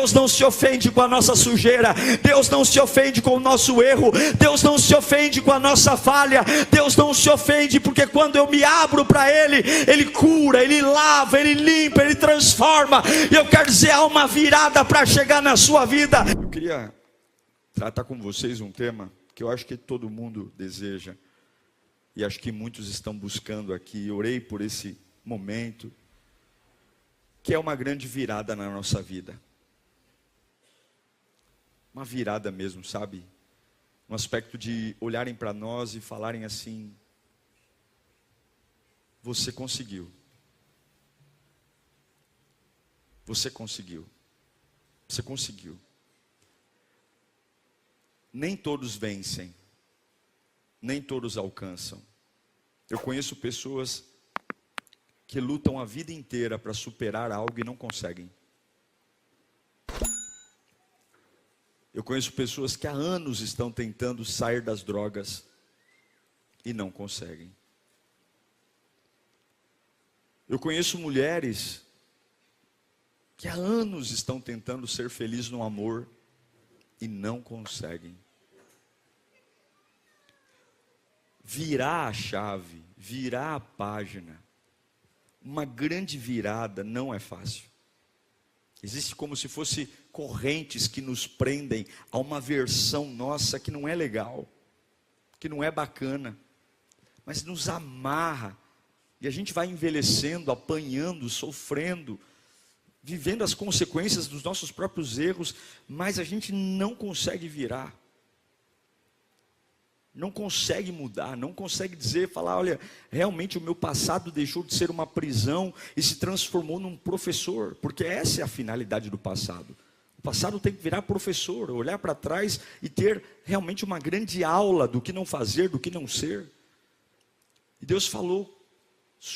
Deus não se ofende com a nossa sujeira, Deus não se ofende com o nosso erro, Deus não se ofende com a nossa falha, Deus não se ofende, porque quando eu me abro para Ele, Ele cura, Ele lava, Ele limpa, Ele transforma. E eu quero dizer, há uma virada para chegar na sua vida. Eu queria tratar com vocês um tema que eu acho que todo mundo deseja, e acho que muitos estão buscando aqui. Eu orei por esse momento, que é uma grande virada na nossa vida. Uma virada mesmo, sabe? Um aspecto de olharem para nós e falarem assim: você conseguiu. Você conseguiu. Você conseguiu. Nem todos vencem. Nem todos alcançam. Eu conheço pessoas que lutam a vida inteira para superar algo e não conseguem. Eu conheço pessoas que há anos estão tentando sair das drogas e não conseguem. Eu conheço mulheres que há anos estão tentando ser felizes no amor e não conseguem. Virar a chave, virar a página, uma grande virada não é fácil. Existe como se fosse correntes que nos prendem a uma versão nossa que não é legal, que não é bacana, mas nos amarra. E a gente vai envelhecendo, apanhando, sofrendo, vivendo as consequências dos nossos próprios erros, mas a gente não consegue virar. Não consegue mudar, não consegue falar, olha, realmente o meu passado deixou de ser uma prisão e se transformou num professor, porque essa é a finalidade do passado. O passado tem que virar professor, olhar para trás e ter realmente uma grande aula do que não fazer, do que não ser. E Deus falou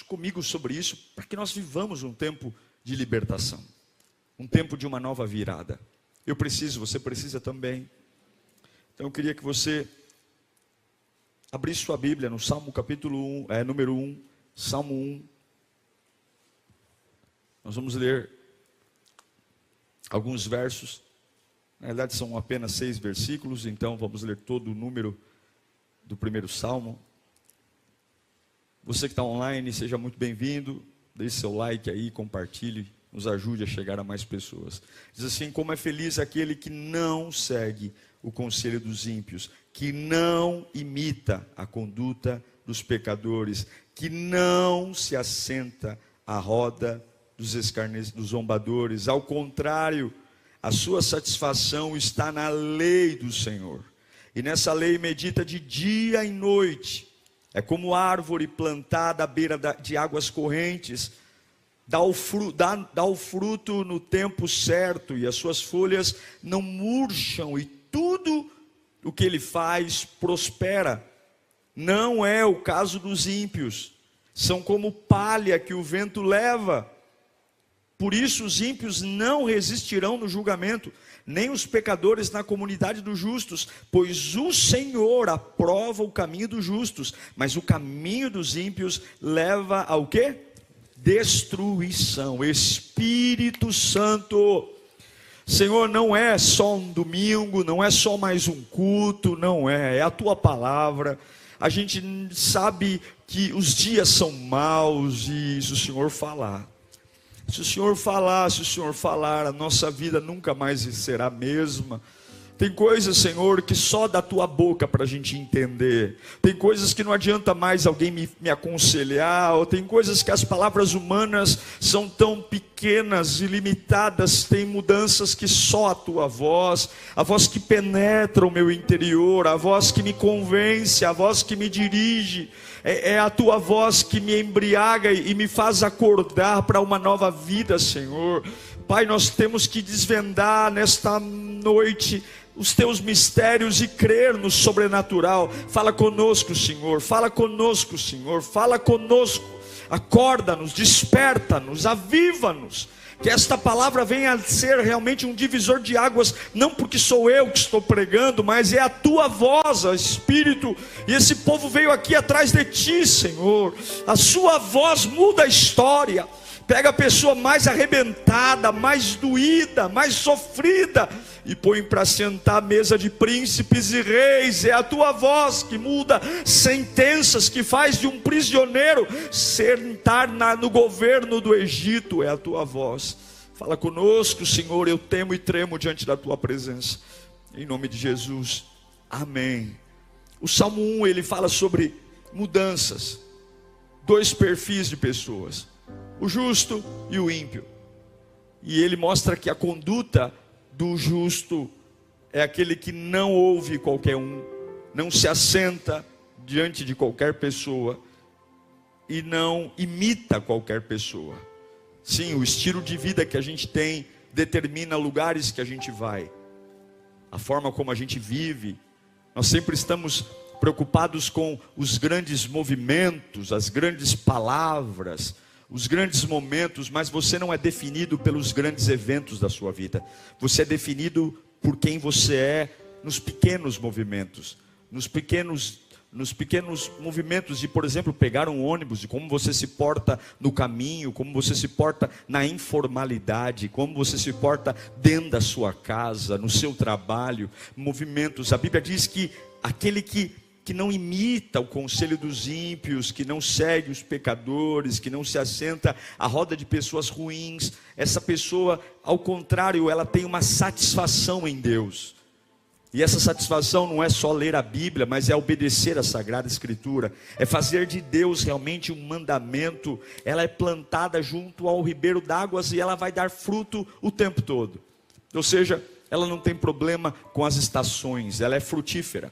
comigo sobre isso, para que nós vivamos um tempo de libertação, um tempo de uma nova virada. Eu preciso, você precisa também. Então eu queria que você abrisse sua Bíblia no Salmo capítulo 1, número 1, Salmo 1. Nós vamos ler alguns versos. Na verdade são apenas 6 versículos, então vamos ler todo o número do primeiro Salmo. Você que está online, seja muito bem-vindo. Deixe seu like aí, compartilhe, nos ajude a chegar a mais pessoas. Diz assim: como é feliz aquele que não segue o conselho dos ímpios, que não imita a conduta dos pecadores, que não se assenta à roda dos zombadores. Ao contrário, a sua satisfação está na lei do Senhor, e nessa lei medita de dia e noite. É como árvore plantada à beira de águas correntes, dá o fruto no tempo certo, e as suas folhas não murcham, e tudo o que ele faz prospera. Não é o caso dos ímpios, são como palha que o vento leva. Por isso os ímpios não resistirão no julgamento, nem os pecadores na comunidade dos justos, pois o Senhor aprova o caminho dos justos, mas o caminho dos ímpios leva ao quê? Destruição. Espírito Santo, Senhor, não é só um domingo, não é só mais um culto, não é a tua palavra. A gente sabe que os dias são maus, e se o Senhor falar, se o Senhor falar, a nossa vida nunca mais será a mesma. Tem coisas, Senhor, que só da tua boca para a gente entender. Tem coisas que não adianta mais alguém me aconselhar. Ou tem coisas que as palavras humanas são tão pequenas e limitadas. Tem mudanças que só a tua voz, a voz que penetra o meu interior, a voz que me convence, a voz que me dirige, é a tua voz que me embriaga e me faz acordar para uma nova vida, Senhor. Pai, nós temos que desvendar nesta noite os teus mistérios e crer no sobrenatural. Fala conosco, Senhor, fala conosco, Senhor, fala conosco. Acorda-nos, desperta-nos, aviva-nos. Que esta palavra venha a ser realmente um divisor de águas, não porque sou eu que estou pregando, mas é a tua voz, ó Espírito. E esse povo veio aqui atrás de ti, Senhor. A sua voz muda a história. Pega a pessoa mais arrebentada, mais doída, mais sofrida, e põe para sentar à mesa de príncipes e reis. É a tua voz que muda sentenças, que faz de um prisioneiro sentar no governo do Egito. É a tua voz. Fala conosco, Senhor, eu temo e tremo diante da tua presença. Em nome de Jesus, amém. O Salmo 1, ele fala sobre mudanças. Dois perfis de pessoas, o justo e o ímpio. E ele mostra que a conduta do justo é aquele que não ouve qualquer um, não se assenta diante de qualquer pessoa e não imita qualquer pessoa. Sim, o estilo de vida que a gente tem determina lugares que a gente vai, a forma como a gente vive. Nós sempre estamos preocupados com os grandes movimentos, as grandes palavras, os grandes momentos, mas você não é definido pelos grandes eventos da sua vida. Você é definido por quem você é nos pequenos movimentos, nos pequenos movimentos de, por exemplo, pegar um ônibus, de como você se porta no caminho, como você se porta na informalidade, como você se porta dentro da sua casa, no seu trabalho, movimentos. A Bíblia diz que aquele que não imita o conselho dos ímpios, que não segue os pecadores, que não se assenta à roda de pessoas ruins, essa pessoa, ao contrário, ela tem uma satisfação em Deus. E essa satisfação não é só ler a Bíblia, mas é obedecer a Sagrada Escritura, é fazer de Deus realmente um mandamento. Ela é plantada junto ao ribeiro d'águas e ela vai dar fruto o tempo todo. Ou seja, ela não tem problema com as estações, ela é frutífera.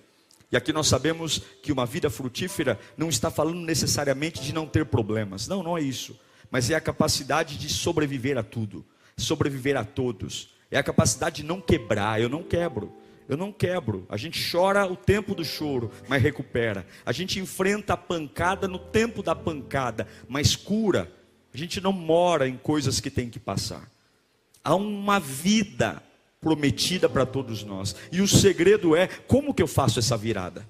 E aqui nós sabemos que uma vida frutífera não está falando necessariamente de não ter problemas. Não, não é isso. Mas é a capacidade de sobreviver a tudo, sobreviver a todos. É a capacidade de não quebrar. Eu não quebro. Eu não quebro. A gente chora o tempo do choro, mas recupera. A gente enfrenta a pancada no tempo da pancada, mas cura. A gente não mora em coisas que tem que passar. Há uma vida prometida para todos nós. E o segredo é, como que eu faço essa virada?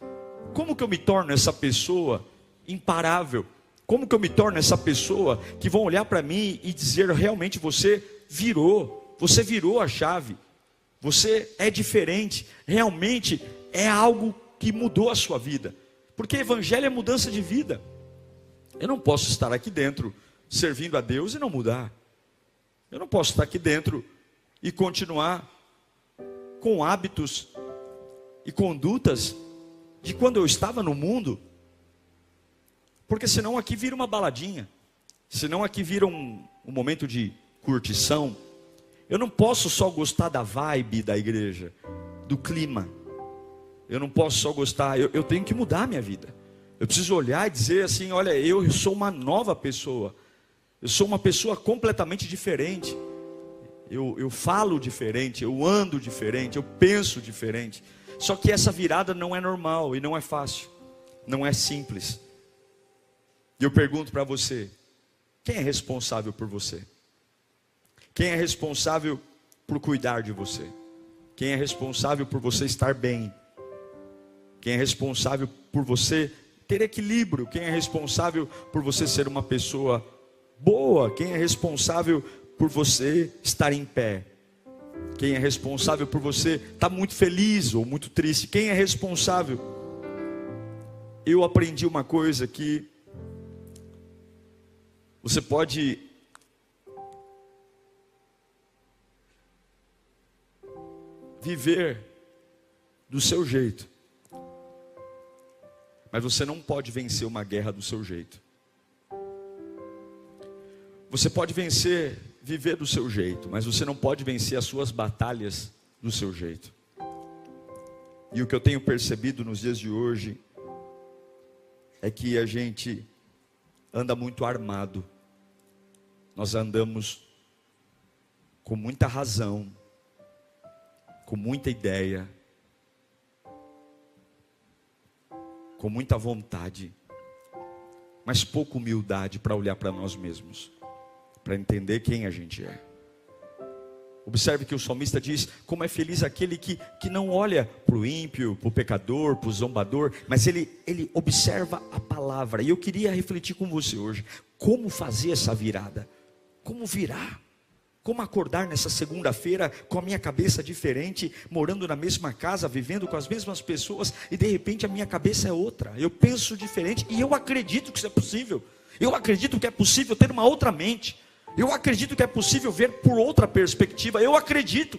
Como que eu me torno essa pessoa imparável? Como que eu me torno essa pessoa que vão olhar para mim e dizer, realmente você virou a chave. Você é diferente, realmente é algo que mudou a sua vida. Porque evangelho é mudança de vida. Eu não posso estar aqui dentro servindo a Deus e não mudar. Eu não posso estar aqui dentro e continuar com hábitos e condutas de quando eu estava no mundo. Porque senão aqui vira uma baladinha. Senão aqui vira um momento de curtição. Eu não posso só gostar da vibe da igreja, do clima. Eu não posso só gostar, eu tenho que mudar a minha vida. Eu preciso olhar e dizer assim, olha, eu sou uma nova pessoa. Eu sou uma pessoa completamente diferente. Eu falo diferente, eu ando diferente, eu penso diferente. Só que essa virada não é normal e não é fácil, não é simples. E eu pergunto para você, quem é responsável por você? Quem é responsável por cuidar de você? Quem é responsável por você estar bem? Quem é responsável por você ter equilíbrio? Quem é responsável por você ser uma pessoa boa? Quem é responsável por você estar em pé? Quem é responsável por você estar muito feliz ou muito triste? Quem é responsável? Eu aprendi uma coisa que você pode viver do seu jeito, mas você não pode vencer uma guerra do seu jeito. Você pode viver do seu jeito, mas você não pode vencer as suas batalhas do seu jeito. E o que eu tenho percebido nos dias de hoje é que a gente anda muito armado. Nós andamos com muita razão, com muita ideia, com muita vontade, mas pouca humildade para olhar para nós mesmos, para entender quem a gente é. Observe que o salmista diz, como é feliz aquele que não olha para o ímpio, para o pecador, para o zombador, mas ele observa a palavra. E eu queria refletir com você hoje, como fazer essa virada? Como virá? Como acordar nessa segunda-feira com a minha cabeça diferente, morando na mesma casa, vivendo com as mesmas pessoas, e de repente a minha cabeça é outra, eu penso diferente, e eu acredito que isso é possível. Eu acredito que é possível ter uma outra mente. Eu acredito que é possível ver por outra perspectiva. Eu acredito.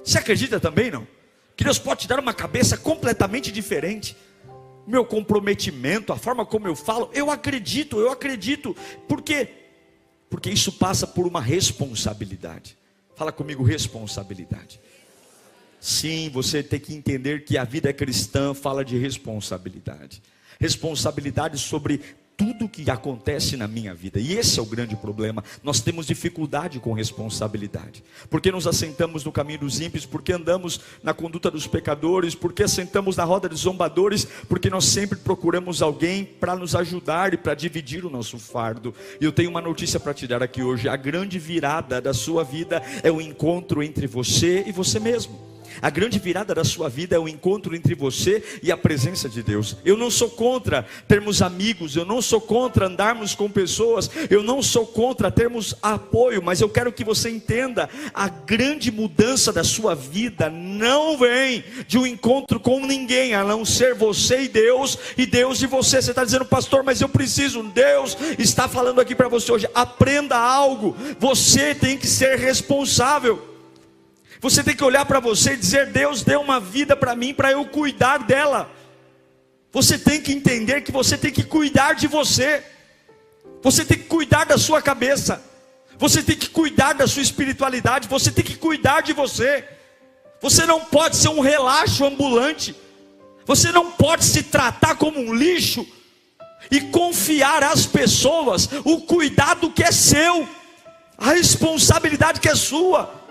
Você acredita também, não? Que Deus pode te dar uma cabeça completamente diferente. Meu comprometimento, a forma como eu falo, eu acredito. Por quê? Porque isso passa por uma responsabilidade. Fala comigo, responsabilidade. Sim, você tem que entender que a vida cristã fala de responsabilidade. Responsabilidade sobre tudo que acontece na minha vida. E esse é o grande problema. Nós temos dificuldade com responsabilidade. Porque nos assentamos no caminho dos ímpios, porque andamos na conduta dos pecadores, porque assentamos na roda dos zombadores, porque nós sempre procuramos alguém para nos ajudar e para dividir o nosso fardo. E eu tenho uma notícia para te dar aqui hoje. A grande virada da sua vida é o encontro entre você e você mesmo. A grande virada da sua vida é o encontro entre você e a presença de Deus. Eu não sou contra termos amigos, eu não sou contra andarmos com pessoas, eu não sou contra termos apoio, mas eu quero que você entenda, a grande mudança da sua vida não vem de um encontro com ninguém, a não ser você e Deus e você. Você está dizendo, pastor, mas eu preciso. Deus está falando aqui para você hoje, aprenda algo, você tem que ser responsável. Você tem que olhar para você e dizer, Deus deu uma vida para mim, para eu cuidar dela. Você tem que entender que você tem que cuidar de você. Você tem que cuidar da sua cabeça. Você tem que cuidar da sua espiritualidade. Você tem que cuidar de você. Você não pode ser um relaxo ambulante. Você não pode se tratar como um lixo e confiar às pessoas o cuidado que é seu, a responsabilidade que é sua.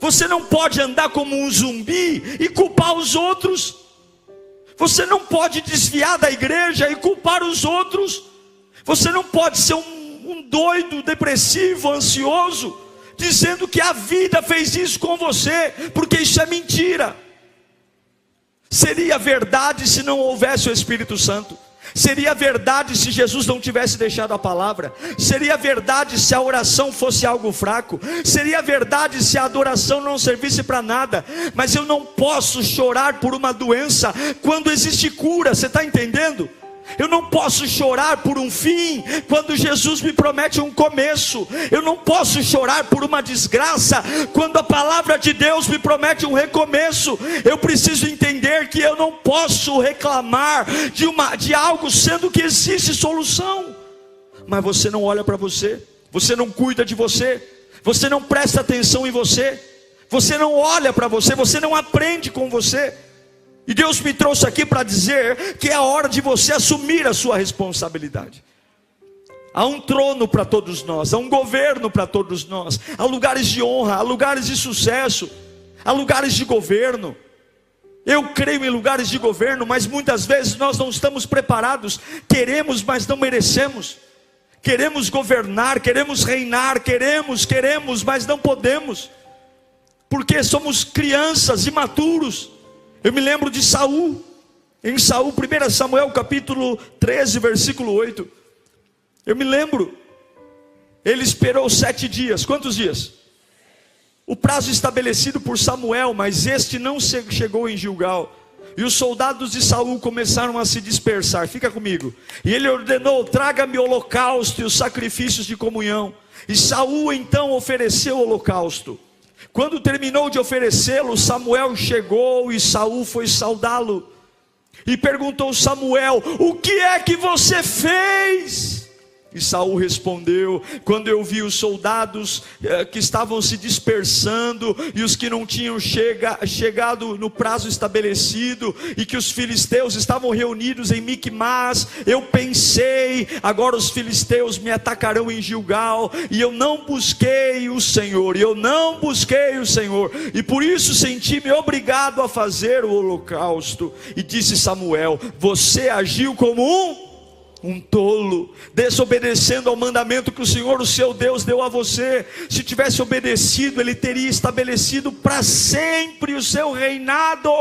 Você não pode andar como um zumbi e culpar os outros. Você não pode desviar da igreja e culpar os outros. Você não pode ser um doido, depressivo, ansioso, dizendo que a vida fez isso com você, porque isso é mentira. Seria verdade se não houvesse o Espírito Santo. Seria verdade se Jesus não tivesse deixado a palavra. Seria verdade se a oração fosse algo fraco. Seria verdade se a adoração não servisse para nada. Mas eu não posso chorar por uma doença quando existe cura. Você está entendendo? Eu não posso chorar por um fim quando Jesus me promete um começo. Eu não posso chorar por uma desgraça quando a palavra de Deus me promete um recomeço. Eu preciso entender que eu não posso reclamar de algo sendo que existe solução. Mas você não olha para você, você não cuida de você, você não presta atenção em você, você não olha para você, você não aprende com você. E Deus me trouxe aqui para dizer que é a hora de você assumir a sua responsabilidade. Há um trono para todos nós, há um governo para todos nós, há lugares de honra, há lugares de sucesso, há lugares de governo. Eu creio em lugares de governo, mas muitas vezes nós não estamos preparados. Queremos, mas não merecemos. Queremos governar, queremos reinar, queremos, mas não podemos, porque somos crianças imaturos. Eu me lembro de Saul, em Saul, 1 Samuel capítulo 13, versículo 8. Eu me lembro, ele esperou 7 dias, quantos dias? O prazo estabelecido por Samuel, mas este não chegou em Gilgal. E os soldados de Saul começaram a se dispersar, fica comigo. E ele ordenou, traga-me o holocausto e os sacrifícios de comunhão. E Saul então ofereceu o holocausto. Quando terminou de oferecê-lo, Samuel chegou e Saul foi saudá-lo. E perguntou Samuel, o que é que você fez? E Saul respondeu, quando eu vi os soldados que estavam se dispersando, e os que não tinham chegado no prazo estabelecido, e que os filisteus estavam reunidos em Miquimás, eu pensei, agora os filisteus me atacarão em Gilgal, e eu não busquei o Senhor, e por isso senti-me obrigado a fazer o holocausto. E disse Samuel, você agiu como um tolo, desobedecendo ao mandamento que o Senhor, o seu Deus, deu a você. Se tivesse obedecido, Ele teria estabelecido para sempre o seu reinado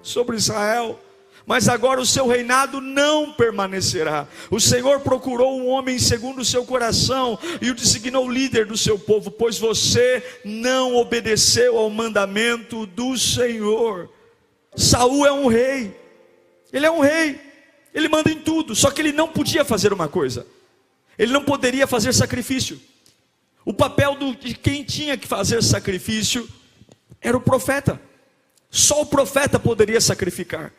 sobre Israel. mas agora o seu reinado não permanecerá. O Senhor procurou um homem segundo o seu coração e o designou líder do seu povo, pois você não obedeceu ao mandamento do Senhor. Saul é um rei, ele é um rei, ele manda em tudo, só que ele não podia fazer uma coisa: ele não poderia fazer sacrifício. O papel de quem tinha que fazer sacrifício era o profeta. Só o profeta poderia sacrificar.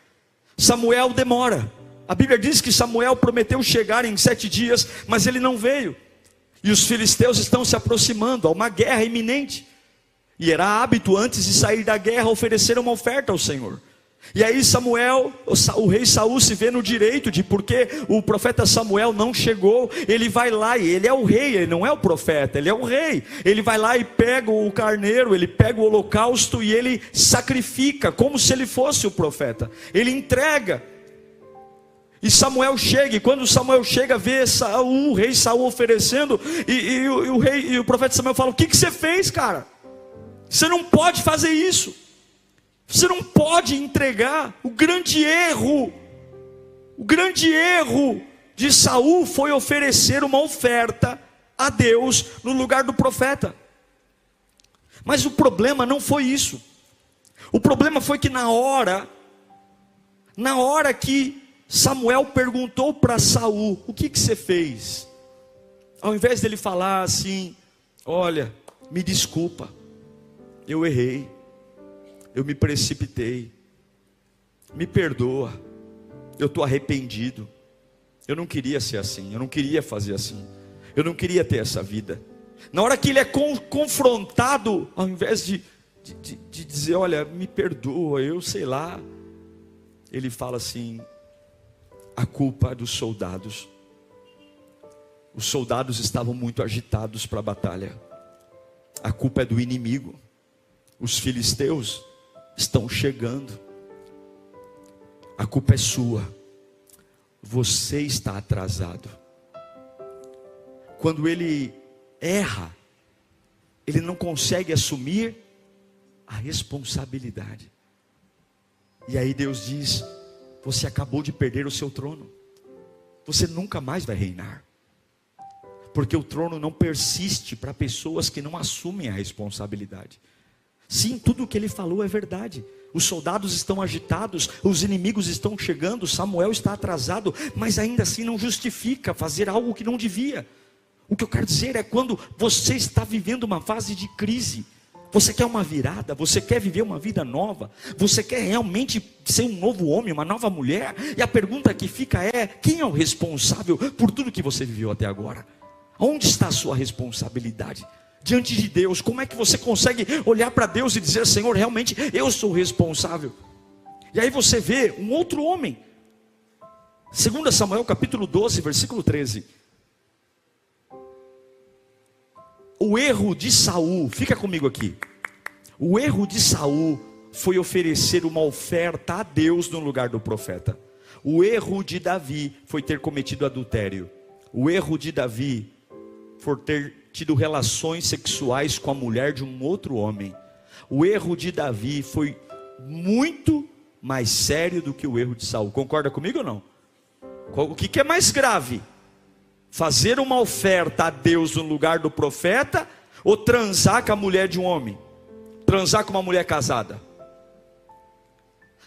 Samuel demora. A Bíblia diz que Samuel prometeu chegar em 7 dias, mas ele não veio. E os filisteus estão se aproximando, há uma guerra iminente. E era hábito, antes de sair da guerra, oferecer uma oferta ao Senhor. E aí Samuel, o rei Saul se vê no direito de, porque o profeta Samuel não chegou, ele vai lá, e ele é o rei, ele não é o profeta, ele é o rei. Ele vai lá e pega o carneiro, ele pega o holocausto e ele sacrifica, como se ele fosse o profeta. Ele entrega. E Samuel chega, e quando Samuel chega, vê Saul, o rei Saul oferecendo, e o profeta Samuel fala: o que você fez, cara? Você não pode fazer isso. Você não pode entregar. O grande erro de Saul foi oferecer uma oferta a Deus no lugar do profeta. Mas o problema não foi isso. O problema foi que na hora que Samuel perguntou para Saul: o que você fez? Ao invés dele falar assim: olha, me desculpa, eu errei, eu me precipitei, me perdoa, eu estou arrependido, eu não queria ser assim, eu não queria fazer assim, eu não queria ter essa vida. Na hora que ele é confrontado, ao invés de dizer: olha, me perdoa, eu sei lá, ele fala assim: a culpa é dos soldados. Os soldados estavam muito agitados para a batalha. A culpa é do inimigo. Os filisteus estão chegando. A culpa é sua. Você está atrasado. Quando ele erra, ele não consegue assumir a responsabilidade. E aí Deus diz: você acabou de perder o seu trono. Você nunca mais vai reinar. Porque o trono não persiste para pessoas que não assumem a responsabilidade. Sim, tudo o que ele falou é verdade. Os soldados estão agitados, os inimigos estão chegando, Samuel está atrasado, mas ainda assim não justifica fazer algo que não devia. O que eu quero dizer é, quando você está vivendo uma fase de crise, você quer uma virada, você quer viver uma vida nova, você quer realmente ser um novo homem, uma nova mulher, e a pergunta que fica é: quem é o responsável por tudo que você viveu até agora? Onde está a sua responsabilidade? Diante de Deus, como é que você consegue olhar para Deus e dizer: Senhor, realmente eu sou responsável? E aí você vê um outro homem, 2 Samuel capítulo 12, versículo 13. O erro de Saul, fica comigo aqui. O erro de Saul foi oferecer uma oferta a Deus no lugar do profeta. O erro de Davi foi ter cometido adultério. O erro de Davi foi ter tido relações sexuais com a mulher de um outro homem. O erro de Davi foi muito mais sério do que o erro de Saul. Concorda comigo ou não? O que é mais grave? Fazer uma oferta a Deus no lugar do profeta, ou transar com a mulher de um homem? Transar com uma mulher casada?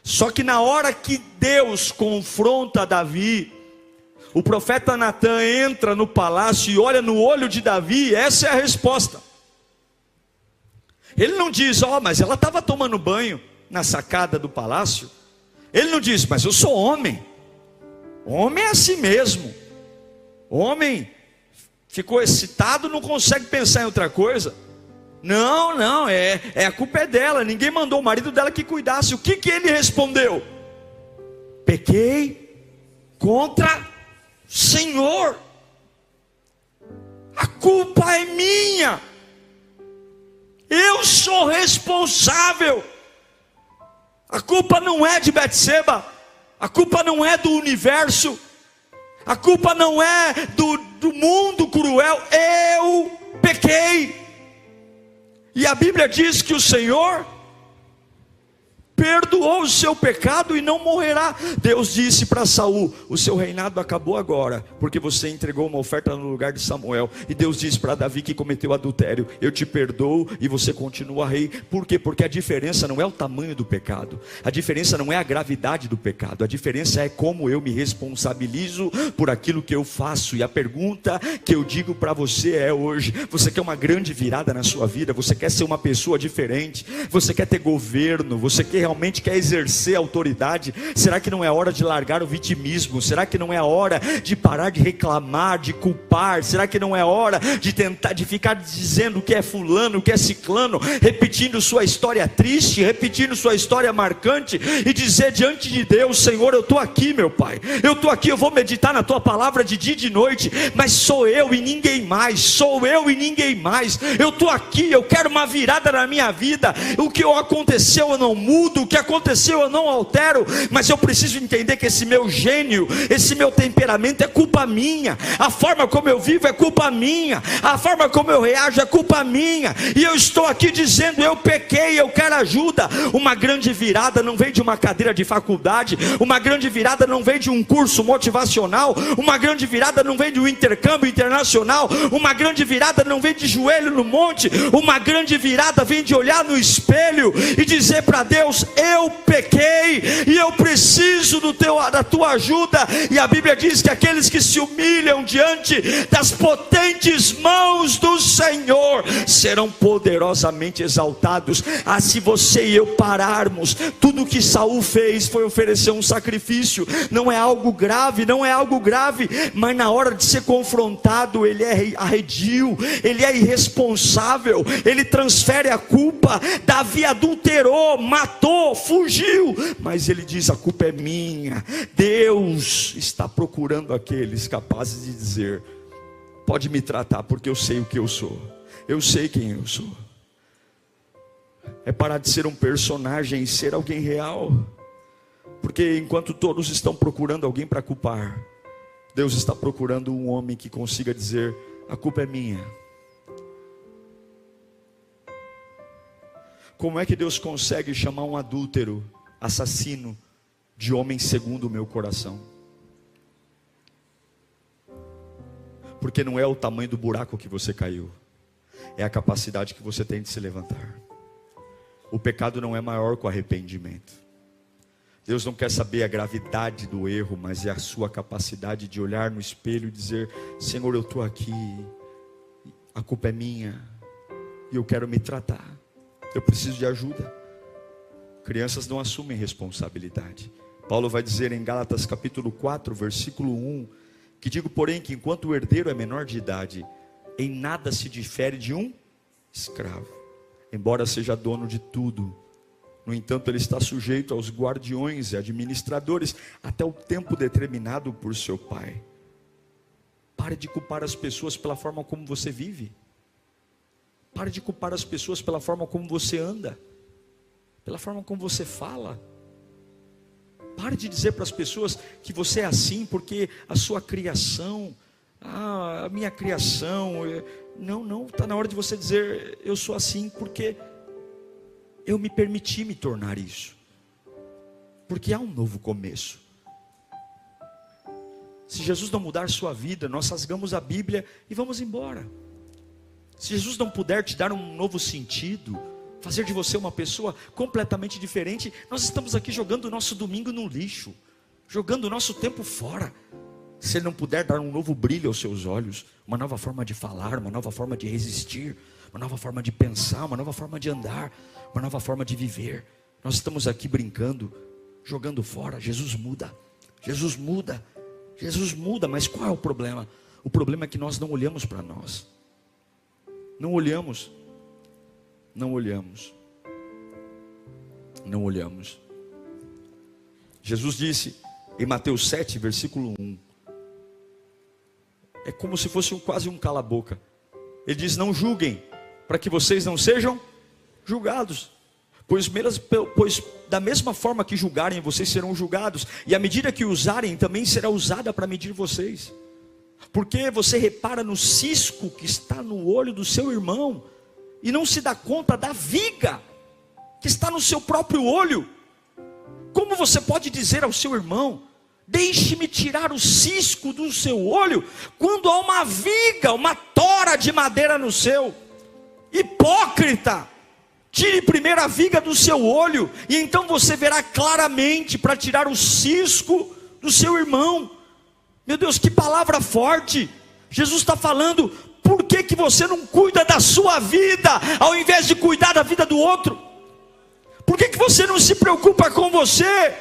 Só que na hora que Deus confronta Davi, o profeta Natan entra no palácio e olha no olho de Davi, essa é a resposta. Ele não diz: mas ela estava tomando banho na sacada do palácio. Ele não diz: mas eu sou homem. Homem é assim mesmo. Homem ficou excitado, não consegue pensar em outra coisa. Não, a culpa é dela, ninguém mandou o marido dela que cuidasse. O que ele respondeu? Pequei contra Senhor, a culpa é minha, eu sou responsável. A culpa não é de Betseba, a culpa não é do universo, a culpa não é do mundo cruel. Eu pequei. E a Bíblia diz que o Senhor perdoou o seu pecado e não morrerá. Deus disse para Saul: o seu reinado acabou agora, porque você entregou uma oferta no lugar de Samuel. E Deus disse para Davi, que cometeu adultério: eu te perdoo e você continua rei. Por quê? Porque a diferença não é o tamanho do pecado, a diferença não é a gravidade do pecado, a diferença é como eu me responsabilizo por aquilo que eu faço. E a pergunta que eu digo para você é hoje: você quer uma grande virada na sua vida? Você quer ser uma pessoa diferente? Você quer ter governo? Você realmente quer exercer autoridade? Será que não é hora de largar o vitimismo? Será que não é hora de parar de reclamar, de culpar? Será que não é hora de tentar, de ficar dizendo o que é fulano, o que é ciclano, repetindo sua história triste, repetindo sua história marcante, e dizer diante de Deus: Senhor, eu estou aqui, meu Pai, eu estou aqui, eu vou meditar na tua palavra de dia e de noite, mas sou eu e ninguém mais, sou eu e ninguém mais. Eu estou aqui, eu quero uma virada na minha vida. O que aconteceu eu não mudo, o que aconteceu eu não altero, mas eu preciso entender que esse meu gênio, esse meu temperamento é culpa minha, a forma como eu vivo é culpa minha, a forma como eu reajo é culpa minha, e eu estou aqui dizendo: eu pequei, eu quero ajuda. Uma grande virada não vem de uma cadeira de faculdade, uma grande virada não vem de um curso motivacional, uma grande virada não vem de um intercâmbio internacional, uma grande virada não vem de joelho no monte, uma grande virada vem de olhar no espelho e dizer para Deus: eu pequei e eu preciso da tua ajuda. E a Bíblia diz que aqueles que se humilham diante das potentes mãos do Senhor serão poderosamente exaltados. Se você e eu pararmos, tudo que Saul fez foi oferecer um sacrifício. Não é algo grave, não é algo grave, mas na hora de ser confrontado, ele é arredio, ele é irresponsável, ele transfere a culpa. Davi adulterou, matou, fugiu, mas ele diz: a culpa é minha. Deus está procurando aqueles capazes de dizer: pode me tratar, porque eu sei o que eu sou, eu sei quem eu sou. É parar de ser um personagem e ser alguém real. Porque enquanto todos estão procurando alguém para culpar, Deus está procurando um homem que consiga dizer: a culpa é minha. Como é que Deus consegue chamar um adúltero, assassino, de homem segundo o meu coração? Porque não é o tamanho do buraco que você caiu, é a capacidade que você tem de se levantar. O pecado não é maior que o arrependimento. Deus não quer saber a gravidade do erro, mas é a sua capacidade de olhar no espelho e dizer: Senhor, eu estou aqui, a culpa é minha, e eu quero me tratar, eu preciso de ajuda. Crianças não assumem responsabilidade. Paulo vai dizer em Gálatas capítulo 4, versículo 1, que digo, porém, que enquanto o herdeiro é menor de idade, em nada se difere de um escravo, embora seja dono de tudo. No entanto, ele está sujeito aos guardiões e administradores, até o tempo determinado por seu pai. Pare de culpar as pessoas pela forma como você vive. Pare de culpar as pessoas pela forma como você anda, pela forma como você fala. Pare de dizer para as pessoas que você é assim porque a sua criação, a minha criação. Não, está na hora de você dizer: eu sou assim porque eu me permiti me tornar isso, porque há um novo começo. Se Jesus não mudar sua vida, nós rasgamos a Bíblia e vamos embora. Se Jesus não puder te dar um novo sentido, fazer de você uma pessoa completamente diferente, nós estamos aqui jogando o nosso domingo no lixo, jogando o nosso tempo fora. Se Ele não puder dar um novo brilho aos seus olhos, uma nova forma de falar, uma nova forma de resistir, uma nova forma de pensar, uma nova forma de andar, uma nova forma de viver, nós estamos aqui brincando, jogando fora. Jesus muda, Jesus muda, Jesus muda. Mas qual é o problema? O problema é que nós não olhamos para nós. Não olhamos. Jesus disse em Mateus 7, versículo 1, é como se fosse quase um cala-boca. Ele diz: não julguem, para que vocês não sejam julgados, pois da mesma forma que julgarem, vocês serão julgados, e a medida que usarem também será usada para medir vocês. Porque você repara no cisco que está no olho do seu irmão, e não se dá conta da viga que está no seu próprio olho. Como você pode dizer ao seu irmão: deixe-me tirar o cisco do seu olho, quando há uma viga, uma tora de madeira no seu? Hipócrita! Tire primeiro a viga do seu olho, e então você verá claramente para tirar o cisco do seu irmão. Meu Deus, que palavra forte! Jesus está falando: por que você não cuida da sua vida, ao invés de cuidar da vida do outro? Por que você não se preocupa com você?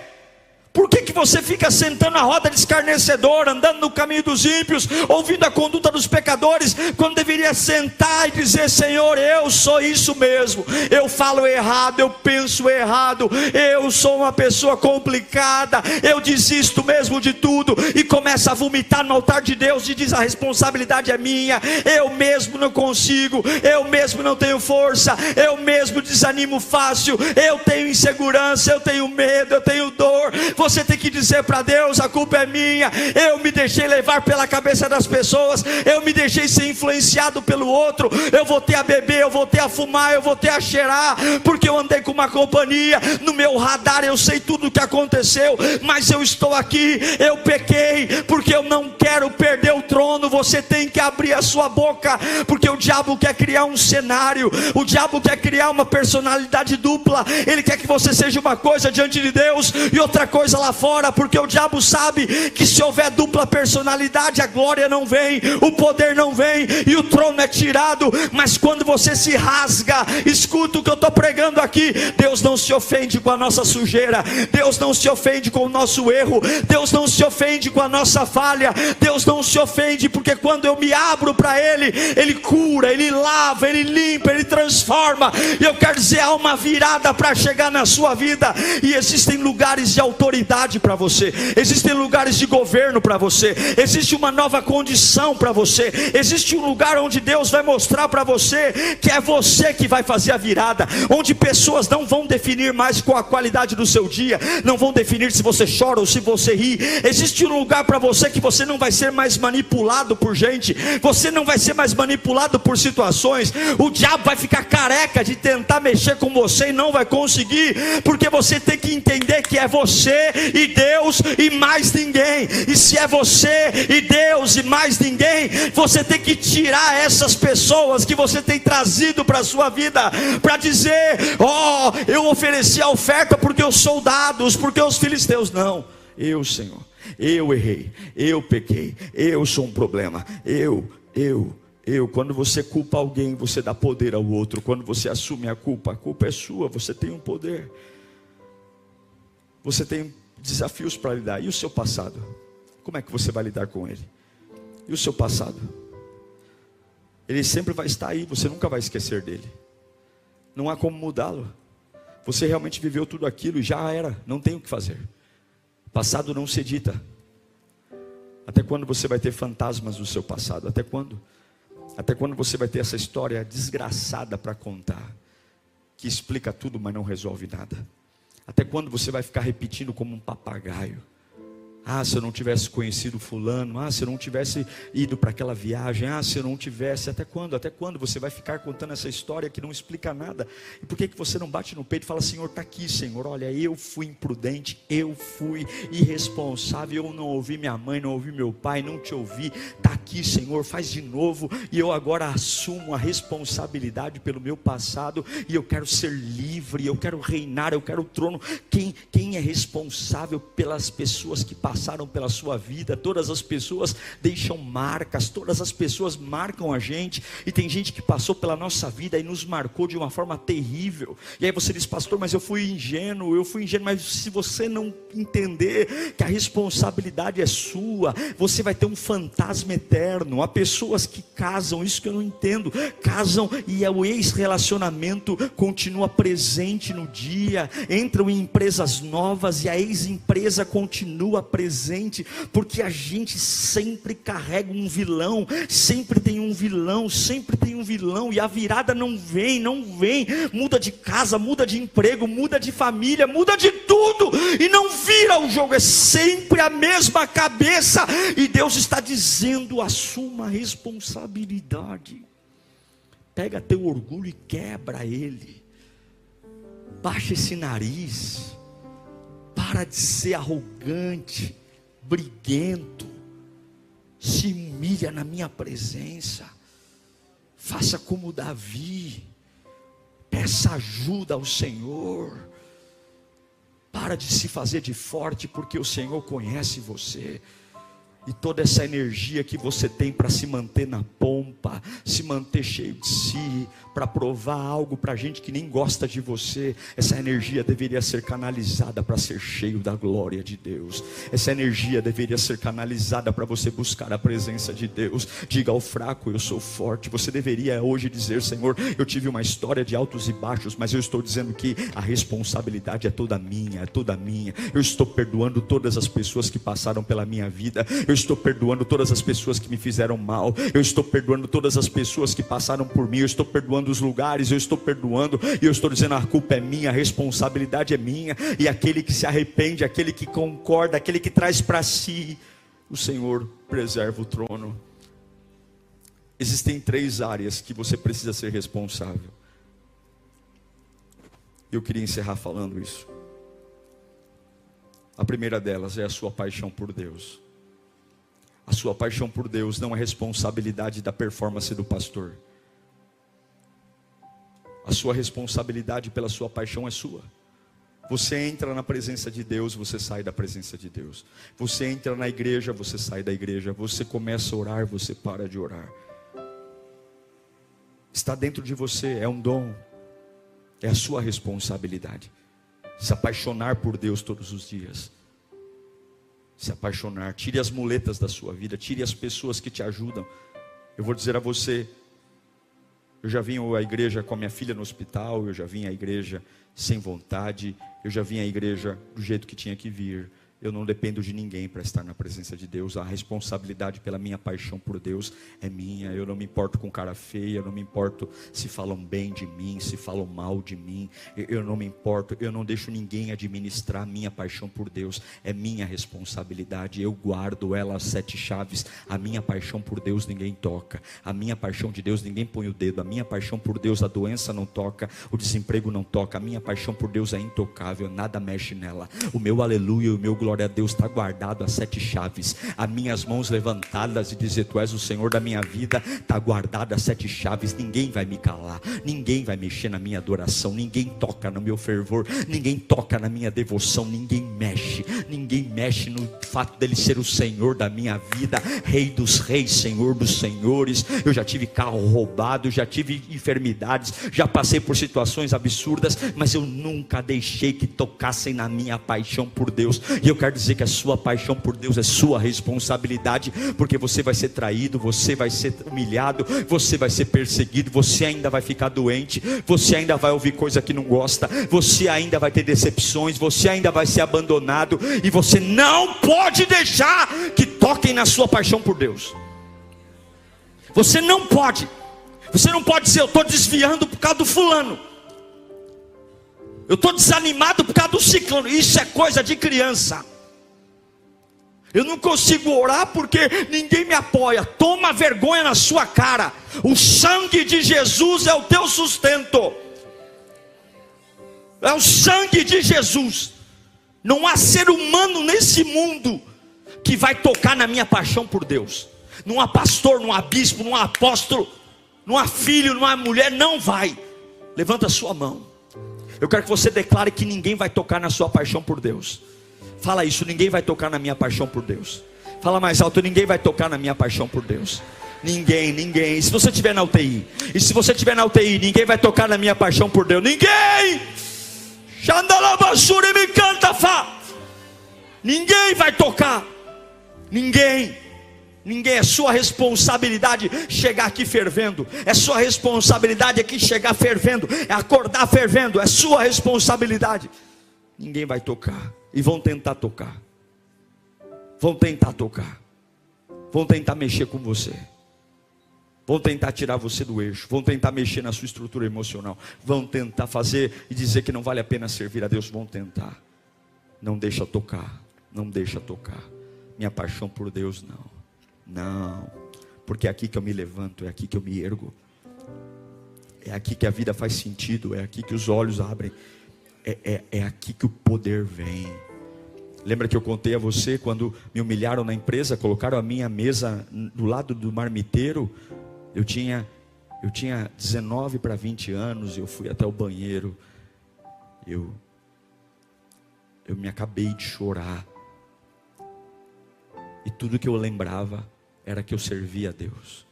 Por que você fica sentando na roda de escarnecedor, andando no caminho dos ímpios, ouvindo a conduta dos pecadores, quando deveria sentar e dizer: Senhor, eu sou isso mesmo, eu falo errado, eu penso errado, eu sou uma pessoa complicada, eu desisto mesmo de tudo, e começa a vomitar no altar de Deus, e diz: a responsabilidade é minha, eu mesmo não consigo, eu mesmo não tenho força, eu mesmo desanimo fácil, eu tenho insegurança, eu tenho medo, eu tenho dor. Você tem que dizer para Deus: a culpa é minha, eu me deixei levar pela cabeça das pessoas, eu me deixei ser influenciado pelo outro, eu voltei a beber, eu voltei a fumar, eu voltei a cheirar, porque eu andei com uma companhia, no meu radar eu sei tudo o que aconteceu, mas eu estou aqui, eu pequei, porque eu não quero perder o trono. Você tem que abrir a sua boca, porque o diabo quer criar um cenário, o diabo quer criar uma personalidade dupla, ele quer que você seja uma coisa diante de Deus e outra coisa lá fora, porque o diabo sabe que se houver dupla personalidade, a glória não vem, o poder não vem, e o trono é tirado. Mas quando você se rasga, escuta o que eu estou pregando aqui, Deus não se ofende com a nossa sujeira, Deus não se ofende com o nosso erro, Deus não se ofende com a nossa falha, Deus não se ofende, porque quando eu me abro para Ele, Ele cura, Ele lava, Ele limpa, Ele transforma. E eu quero dizer, há uma virada para chegar na sua vida, e existem lugares de autoridade para você, existem lugares de governo para você, existe uma nova condição para você, existe um lugar onde Deus vai mostrar para você que é você que vai fazer a virada, onde pessoas não vão definir mais com a qualidade do seu dia, não vão definir se você chora ou se você ri. Existe um lugar para você que você não vai ser mais manipulado por gente, você não vai ser mais manipulado por situações. O diabo vai ficar careca de tentar mexer com você e não vai conseguir, porque você tem que entender que é você e Deus e mais ninguém. E se é você e Deus e mais ninguém, você tem que tirar essas pessoas que você tem trazido para a sua vida, para dizer: ó, eu ofereci a oferta porque os soldados, porque os filisteus. Não, eu, Senhor, eu errei, eu pequei, eu sou um problema, eu. Quando você culpa alguém, você dá poder ao outro. Quando você assume a culpa é sua, você tem um poder, você tem desafios para lidar. E o seu passado? Como é que você vai lidar com ele? E o seu passado? Ele sempre vai estar aí, você nunca vai esquecer dele, não há como mudá-lo. Você realmente viveu tudo aquilo e já era, não tem o que fazer. Passado não se edita. Até quando você vai ter fantasmas do seu passado? Até quando? Até quando você vai ter essa história desgraçada para contar, que explica tudo, mas não resolve nada? Até quando você vai ficar repetindo como um papagaio? Ah, se eu não tivesse conhecido fulano, ah, se eu não tivesse ido para aquela viagem, ah, se eu não tivesse... Até quando? Até quando você vai ficar contando essa história que não explica nada? E por que você não bate no peito e fala: Senhor, está aqui, Senhor, olha, eu fui imprudente, eu fui irresponsável, eu não ouvi minha mãe, não ouvi meu pai, não te ouvi, está aqui, Senhor, faz de novo, e eu agora assumo a responsabilidade pelo meu passado, e eu quero ser livre, eu quero reinar, eu quero o trono. Quem é responsável pelas pessoas que passaram pela sua vida? Todas as pessoas deixam marcas, todas as pessoas marcam a gente, e tem gente que passou pela nossa vida e nos marcou de uma forma terrível. E aí você diz: pastor, mas eu fui ingênuo. Mas se você não entender que a responsabilidade é sua, você vai ter um fantasma eterno. Há pessoas que casam, isso que eu não entendo, casam e o ex-relacionamento continua presente no dia, entram em empresas novas e a ex-empresa continua presente, porque a gente sempre carrega um vilão, sempre tem um vilão, e a virada não vem, muda de casa, muda de emprego, muda de família, muda de tudo, e não vira o jogo, é sempre a mesma cabeça, e Deus está dizendo: assuma a responsabilidade, pega teu orgulho e quebra ele, baixa esse nariz, Para de ser arrogante, briguento. Se humilha na minha presença. Faça como Davi. Peça ajuda ao Senhor. Para de se fazer de forte, porque o Senhor conhece você. E toda essa energia que você tem para se manter na pompa, se manter cheio de si, para provar algo para gente que nem gosta de você, essa energia deveria ser canalizada para ser cheio da glória de Deus. Essa energia deveria ser canalizada para você buscar a presença de Deus. Diga ao fraco, eu sou forte. Você deveria hoje dizer: Senhor, eu tive uma história de altos e baixos, mas eu estou dizendo que a responsabilidade é toda minha, é toda minha. Eu estou perdoando todas as pessoas que passaram pela minha vida. Eu estou perdoando todas as pessoas que me fizeram mal. Eu estou perdoando todas as pessoas que passaram por mim. Eu estou perdoando os lugares. Eu estou perdoando. E eu estou dizendo: a culpa é minha, a responsabilidade é minha. E aquele que se arrepende, aquele que concorda, aquele que traz para si, o Senhor preserva o trono. Existem 3 áreas que você precisa ser responsável. Eu queria encerrar falando isso. A primeira delas é a sua paixão por Deus. A sua paixão por Deus não é responsabilidade da performance do pastor. A sua responsabilidade pela sua paixão é sua. Você entra na presença de Deus, você sai da presença de Deus. Você entra na igreja, você sai da igreja. Você começa a orar, você para de orar. Está dentro de você, é um dom. É a sua responsabilidade. Se apaixonar por Deus todos os dias. Se apaixonar, tire as muletas da sua vida, tire as pessoas que te ajudam. Eu vou dizer a você, eu já vim à igreja com a minha filha no hospital, eu já vim à igreja sem vontade, eu já vim à igreja do jeito que tinha que vir. Eu não dependo de ninguém para estar na presença de Deus. A responsabilidade pela minha paixão por Deus é minha. Eu não me importo com cara feia, eu não me importo se falam bem de mim, se falam mal de mim. Eu não me importo, eu não deixo ninguém administrar a minha paixão por Deus. É minha responsabilidade, eu guardo ela às 7 chaves. A minha paixão por Deus ninguém toca. A minha paixão de Deus ninguém põe o dedo. A minha paixão por Deus a doença não toca, o desemprego não toca. A minha paixão por Deus é intocável, nada mexe nela. O meu aleluia, o meu glória a Deus está guardado às 7 chaves. As minhas mãos levantadas e dizer: Tu és o Senhor da minha vida, está guardado às 7 chaves. Ninguém vai me calar, ninguém vai mexer na minha adoração, ninguém toca no meu fervor, ninguém toca na minha devoção, ninguém mexe no fato dele ser o Senhor da minha vida, Rei dos reis, Senhor dos senhores. Eu já tive carro roubado, já tive enfermidades, já passei por situações absurdas, mas eu nunca deixei que tocassem na minha paixão por Deus. E eu quero dizer que a sua paixão por Deus é sua responsabilidade, porque você vai ser traído, você vai ser humilhado, você vai ser perseguido, você ainda vai ficar doente, você ainda vai ouvir coisa que não gosta, você ainda vai ter decepções, você ainda vai ser abandonado, e você não pode deixar que toquem na sua paixão por Deus. Você não pode dizer: eu estou desviando por causa do fulano, eu estou desanimado por causa do ciclano. Isso é coisa de criança. Eu não consigo orar porque ninguém me apoia. Toma vergonha na sua cara. O sangue de Jesus é o teu sustento. É o sangue de Jesus. Não há ser humano nesse mundo que vai tocar na minha paixão por Deus. Não há pastor, não há bispo, não há apóstolo, não há filho, não há mulher. Não vai. Levanta a sua mão. Eu quero que você declare que ninguém vai tocar na sua paixão por Deus. Fala isso: ninguém vai tocar na minha paixão por Deus. Fala mais alto: ninguém vai tocar na minha paixão por Deus. Ninguém. Se você estiver na UTI, e se você estiver na UTI, ninguém vai tocar na minha paixão por Deus. Ninguém. Ninguém vai tocar. Ninguém. É sua responsabilidade chegar aqui fervendo. É sua responsabilidade aqui chegar fervendo. É acordar fervendo. É sua responsabilidade. Ninguém vai tocar. E vão tentar tocar. Vão tentar tocar. Vão tentar mexer com você. Vão tentar tirar você do eixo. Vão tentar mexer na sua estrutura emocional. Vão tentar fazer e dizer que não vale a pena servir a Deus. Vão tentar. Não deixa tocar. Não deixa tocar. Minha paixão por Deus não. Porque é aqui que eu me levanto. É aqui que eu me ergo. É aqui que a vida faz sentido. É aqui que os olhos abrem. É aqui que o poder vem. Lembra que eu contei a você quando me humilharam na empresa, colocaram a minha mesa do lado do marmiteiro? Eu tinha 19 para 20 anos, eu fui até o banheiro, eu me acabei de chorar. E tudo que eu lembrava era que eu servia a Deus.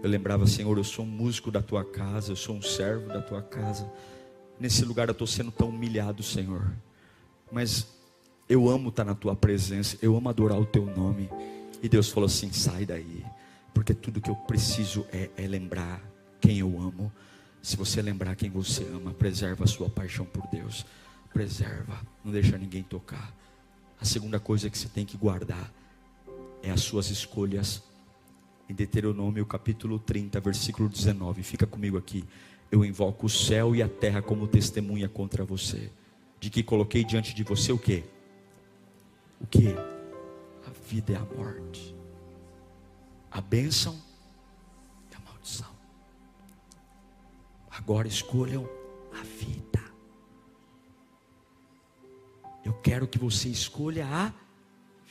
Eu lembrava: Senhor, eu sou um músico da tua casa, eu sou um servo da tua casa. Nesse lugar eu estou sendo tão humilhado, Senhor, mas eu amo estar na tua presença, eu amo adorar o teu nome. E Deus falou assim: sai daí, porque tudo que eu preciso é lembrar quem eu amo. Se você lembrar quem você ama, preserva a sua paixão por Deus. Preserva, não deixa ninguém tocar. A segunda coisa que você tem que guardar é as suas escolhas. Em Deuteronômio capítulo 30, versículo 19, fica comigo aqui. Eu invoco o céu e a terra como testemunha contra você, de que coloquei diante de você o quê? O quê? A vida e a morte, a bênção e a maldição. Agora escolham a vida. Eu quero que você escolha a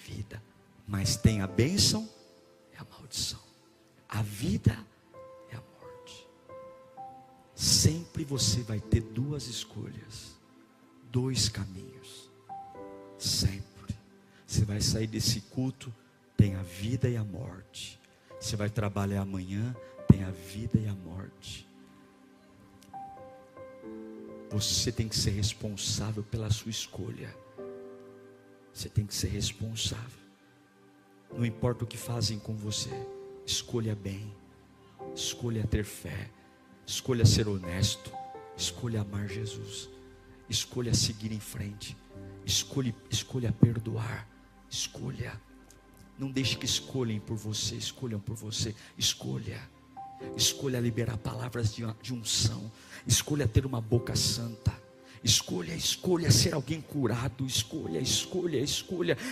vida, mas tem a bênção e a maldição, a vida e a morte. Sempre você vai ter duas escolhas, dois caminhos. Sempre. Você vai sair desse culto, tem a vida e a morte. Você vai trabalhar amanhã, tem a vida e a morte. Você tem que ser responsável pela sua escolha. Você tem que ser responsável. Não importa o que fazem com você, escolha bem, escolha ter fé, escolha ser honesto, escolha amar Jesus, escolha seguir em frente, escolha perdoar, não deixe que escolhem por você, escolham por você, escolha liberar palavras de unção, escolha ter uma boca santa, escolha ser alguém curado, escolha.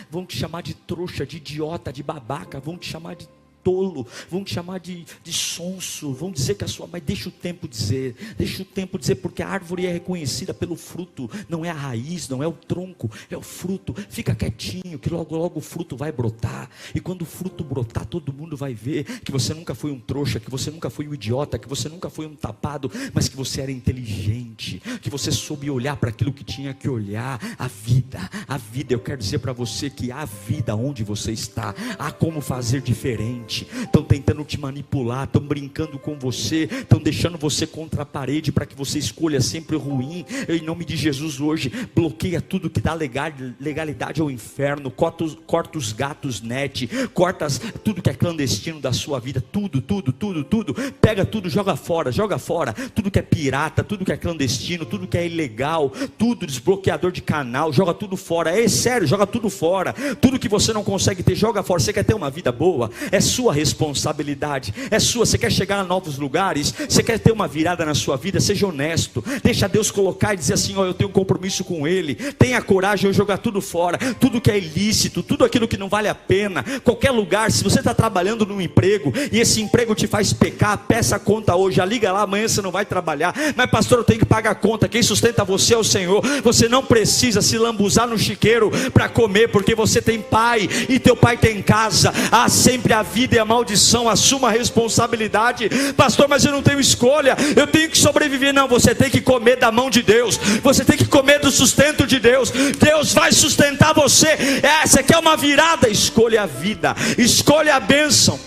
Vão te chamar de trouxa, de idiota, de babaca, vão te chamar de tolo, vão te chamar de sonso, vão dizer que a sua... Mas deixa o tempo dizer, porque a árvore é reconhecida pelo fruto, não é a raiz, não é o tronco, é o fruto. Fica quietinho, que logo o fruto vai brotar, e quando o fruto brotar, todo mundo vai ver que você nunca foi um trouxa, que você nunca foi um idiota, que você nunca foi um tapado, mas que você era inteligente, que você soube olhar para aquilo que tinha que olhar. A vida, eu quero dizer para você que há vida onde você está, há como fazer diferente. Estão tentando te manipular, estão brincando com você, estão deixando você contra a parede para que você escolha sempre o ruim. Eu, em nome de Jesus, hoje bloqueia tudo que dá legalidade ao inferno, corta os gatos net, corta tudo que é clandestino da sua vida, tudo, pega tudo, joga fora, tudo que é pirata, tudo que é clandestino, tudo que é ilegal, tudo desbloqueador de canal, joga tudo fora. É sério, joga tudo fora, tudo que você não consegue ter, joga fora. Você quer ter uma vida boa? É sua responsabilidade, é sua. Você quer chegar a novos lugares, você quer ter uma virada na sua vida, seja honesto, deixa Deus colocar e dizer assim: ó, eu tenho um compromisso com Ele. Tenha coragem de jogar tudo fora, tudo que é ilícito, tudo aquilo que não vale a pena. Qualquer lugar, se você está trabalhando num emprego e esse emprego te faz pecar, peça a conta hoje, já liga lá, amanhã você não vai trabalhar. Mas pastor, eu tenho que pagar a conta, quem sustenta você é o Senhor. Você não precisa se lambuzar no chiqueiro para comer, porque você tem pai e teu pai tem casa. Há sempre a vida e a maldição. Assuma a responsabilidade. Pastor, mas eu não tenho escolha, eu tenho que sobreviver. Não, você tem que comer da mão de Deus, você tem que comer do sustento de Deus. Deus vai sustentar você. Essa aqui é uma virada. Escolha a vida, escolha a bênção,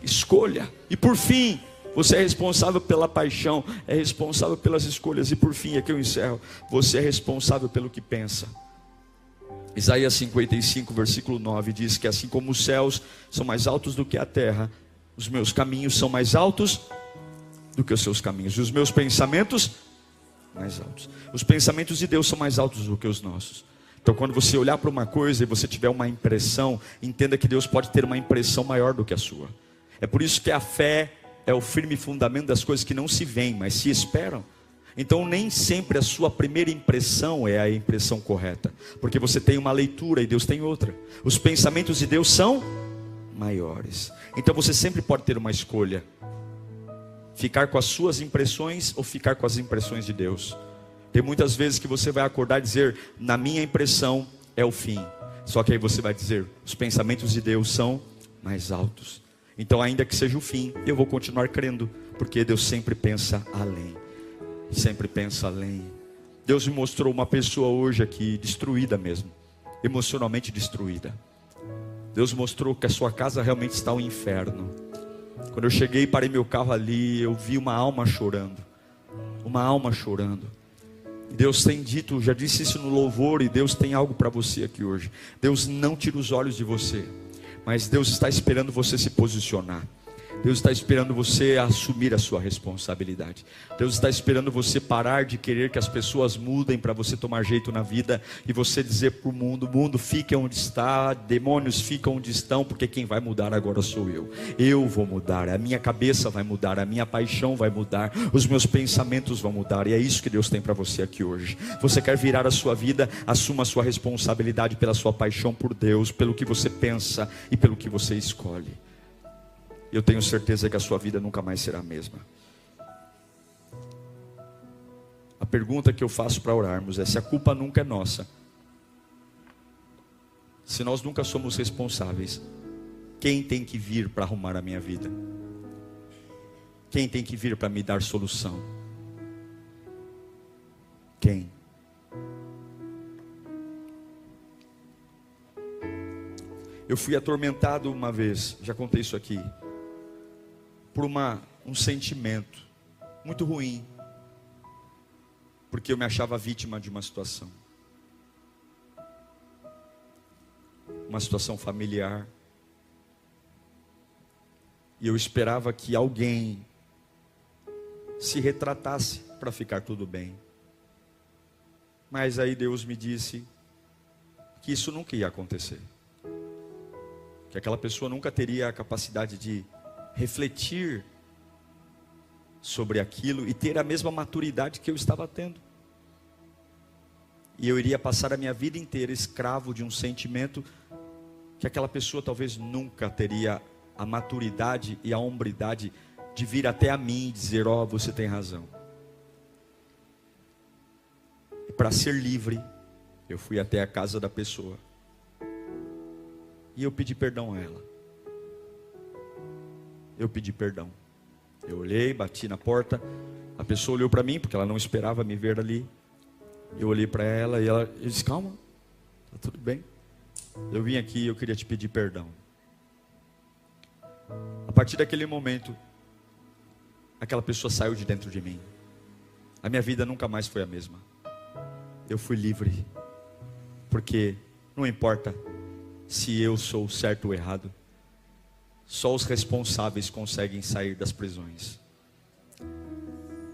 escolha. E por fim, você é responsável pela paixão, é responsável pelas escolhas. E por fim, aqui eu encerro, você é responsável pelo que pensa. Isaías 55, versículo 9 diz que assim como os céus são mais altos do que a terra, os meus caminhos são mais altos do que os seus caminhos, e os meus pensamentos mais altos. Os pensamentos de Deus são mais altos do que os nossos. Então quando você olhar para uma coisa e você tiver uma impressão, entenda que Deus pode ter uma impressão maior do que a sua. É por isso que a fé é o firme fundamento das coisas que não se veem, mas se esperam. Então nem sempre a sua primeira impressão é a impressão correta, porque você tem uma leitura e Deus tem outra. Os pensamentos de Deus são maiores. Então você sempre pode ter uma escolha: ficar com as suas impressões ou ficar com as impressões de Deus. Tem muitas vezes que você vai acordar e dizer: na minha impressão é o fim. Só que aí você vai dizer, os pensamentos de Deus são mais altos. Então ainda que seja o fim, eu vou continuar crendo, porque Deus sempre pensa além. Sempre pensa além. Deus me mostrou uma pessoa hoje aqui, destruída mesmo, emocionalmente destruída. Deus mostrou que a sua casa realmente está um inferno. Quando eu cheguei e parei meu carro ali, eu vi uma alma chorando. Uma alma chorando. Deus tem dito, já disse isso no louvor, e Deus tem algo para você aqui hoje. Deus não tira os olhos de você, mas Deus está esperando você se posicionar. Deus está esperando você assumir a sua responsabilidade. Deus está esperando você parar de querer que as pessoas mudem para você tomar jeito na vida, e você dizer para o mundo fique onde está, demônios ficam onde estão, porque quem vai mudar agora sou eu. Eu vou mudar, a minha cabeça vai mudar, a minha paixão vai mudar, os meus pensamentos vão mudar, e é isso que Deus tem para você aqui hoje. Você quer virar a sua vida? Assuma a sua responsabilidade pela sua paixão por Deus, pelo que você pensa e pelo que você escolhe. Eu tenho certeza que a sua vida nunca mais será a mesma. A pergunta que eu faço para orarmos é: se a culpa nunca é nossa, se nós nunca somos responsáveis, quem tem que vir para arrumar a minha vida? Quem tem que vir para me dar solução? Quem? Eu fui atormentado uma vez, já contei isso aqui, por um sentimento muito ruim, porque eu me achava vítima de uma situação familiar, e eu esperava que alguém se retratasse para ficar tudo bem, mas aí Deus me disse que isso nunca ia acontecer, que aquela pessoa nunca teria a capacidade de refletir sobre aquilo e ter a mesma maturidade que eu estava tendo, e eu iria passar a minha vida inteira escravo de um sentimento que aquela pessoa talvez nunca teria a maturidade e a hombridade de vir até a mim e dizer: ó, você tem razão. E para ser livre, eu fui até a casa da pessoa e eu pedi perdão a ela. Eu pedi perdão. Eu olhei, bati na porta. A pessoa olhou para mim, porque ela não esperava me ver ali. Eu olhei para ela e eu disse: calma, está tudo bem. Eu vim aqui e eu queria te pedir perdão. A partir daquele momento, aquela pessoa saiu de dentro de mim. A minha vida nunca mais foi a mesma. Eu fui livre. Porque não importa se eu sou certo ou errado, só os responsáveis conseguem sair das prisões.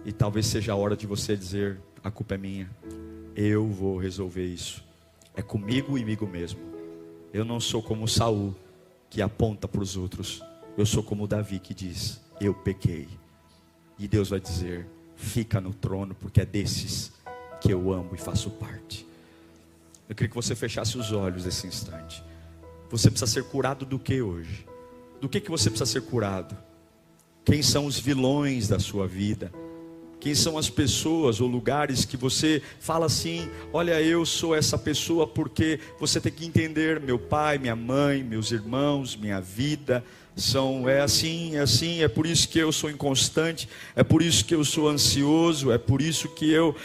E talvez seja a hora de você dizer: a culpa é minha, eu vou resolver isso, é comigo e comigo mesmo. Eu não sou como Saul, que aponta para os outros. Eu sou como Davi, que diz: eu pequei. E Deus vai dizer: fica no trono, porque é desses que eu amo e faço parte. Eu queria que você fechasse os olhos nesse instante. Você precisa ser curado do que hoje? Do que você precisa ser curado? Quem são os vilões da sua vida? Quem são as pessoas ou lugares que você fala assim: olha, eu sou essa pessoa? Porque você tem que entender: meu pai, minha mãe, meus irmãos, minha vida é assim, é por isso que eu sou inconstante, é por isso que eu sou ansioso, é por isso que eu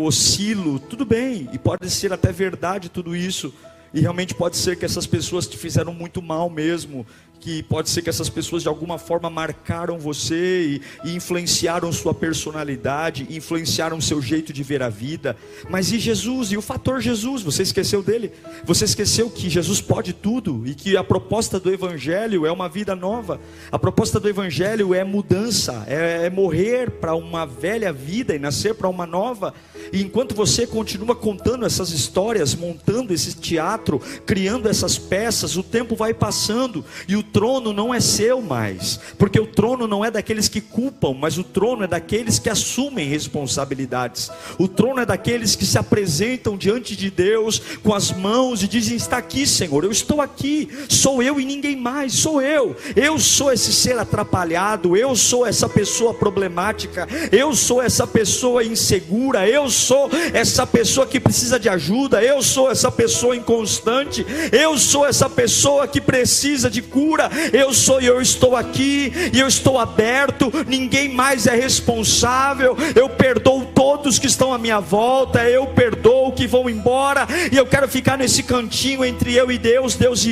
oscilo. Tudo bem, e pode ser até verdade tudo isso, e realmente pode ser que essas pessoas te fizeram muito mal mesmo, que pode ser que essas pessoas de alguma forma marcaram você e influenciaram sua personalidade, influenciaram seu jeito de ver a vida. Mas e Jesus? E o fator Jesus? Você esqueceu dele? Você esqueceu que Jesus pode tudo e que a proposta do Evangelho é uma vida nova? A proposta do Evangelho é mudança, é morrer para uma velha vida e nascer para uma nova. E enquanto você continua contando essas histórias, montando esse teatro, criando essas peças, o tempo vai passando, e o trono não é seu mais, porque o trono não é daqueles que culpam, mas o trono é daqueles que assumem responsabilidades. O trono é daqueles que se apresentam diante de Deus com as mãos e dizem: está aqui, Senhor, eu estou aqui, sou eu e ninguém mais, sou eu sou esse ser atrapalhado, eu sou essa pessoa problemática, eu sou essa pessoa insegura, eu sou essa pessoa que precisa de ajuda, eu sou essa pessoa inconstante, eu sou essa pessoa que precisa de cura, eu estou aqui e eu estou aberto, ninguém mais é responsável, eu perdoo todos que estão à minha volta, eu perdoo que vão embora, e eu quero ficar nesse cantinho entre eu e Deus, Deus e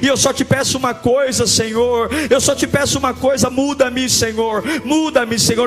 eu só te peço uma coisa, Senhor, eu só te peço uma coisa: muda-me, Senhor,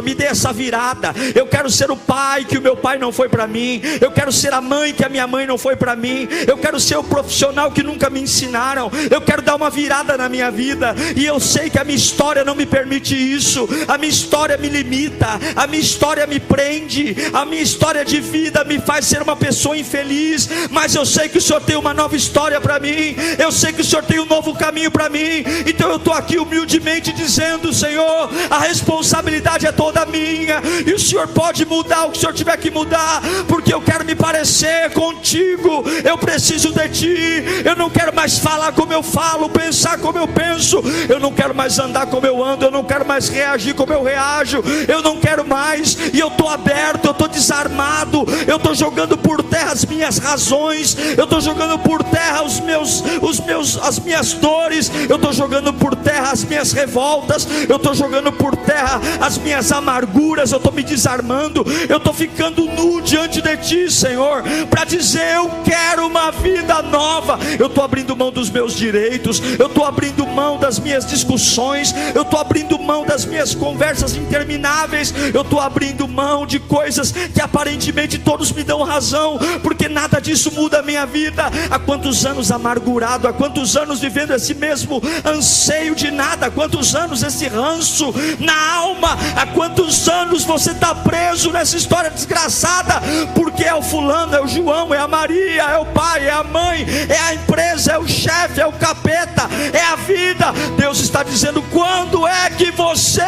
me dê essa virada. Eu quero ser o pai que o meu pai não foi para mim, eu quero ser a mãe que a minha mãe não foi para mim, eu quero ser o profissional que nunca me ensinaram, eu quero dar uma virada na minha vida, e eu sei que a minha história não me permite isso, a minha história me limita, a minha história me prende, a minha história de vida me faz ser uma pessoa infeliz, mas eu sei que o Senhor tem uma nova história para mim, eu sei que o Senhor tem um novo caminho para mim, então eu estou aqui humildemente dizendo: Senhor, a responsabilidade é toda minha, e o Senhor pode mudar o que o Senhor tiver que mudar, porque eu quero me parecer contigo, eu preciso de ti, eu não quero mais falar como eu falo, pensar como eu penso, eu não quero mais andar como eu ando, eu não quero mais reagir como eu reajo, eu não quero mais, e eu estou aberto, eu estou desarmado, eu estou jogando por terra as minhas razões, eu estou jogando por terra as minhas dores, eu estou jogando por terra as minhas revoltas, eu estou jogando por terra as minhas amarguras, eu estou me desarmando, eu estou ficando nu diante de ti, Senhor, para dizer: eu quero uma vida nova, eu estou abrindo mão dos meus direitos, eu estou abrindo mão das minhas discussões, eu estou abrindo mão das minhas conversas intermináveis, eu estou abrindo mão de coisas que aparentemente todos me dão razão, porque nada disso muda a minha vida. Há quantos anos amargurado, há quantos anos vivendo esse mesmo anseio de nada, há quantos anos esse ranço na alma, há quantos anos você está preso nessa história desgraçada, porque é o fulano, é o João, é a Maria, é o pai, é a mãe, é a empresa, é o chefe, é o capeta, é a vida. Deus está dizendo: quando é que você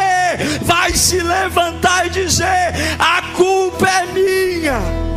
vai se levantar e dizer: a culpa é minha?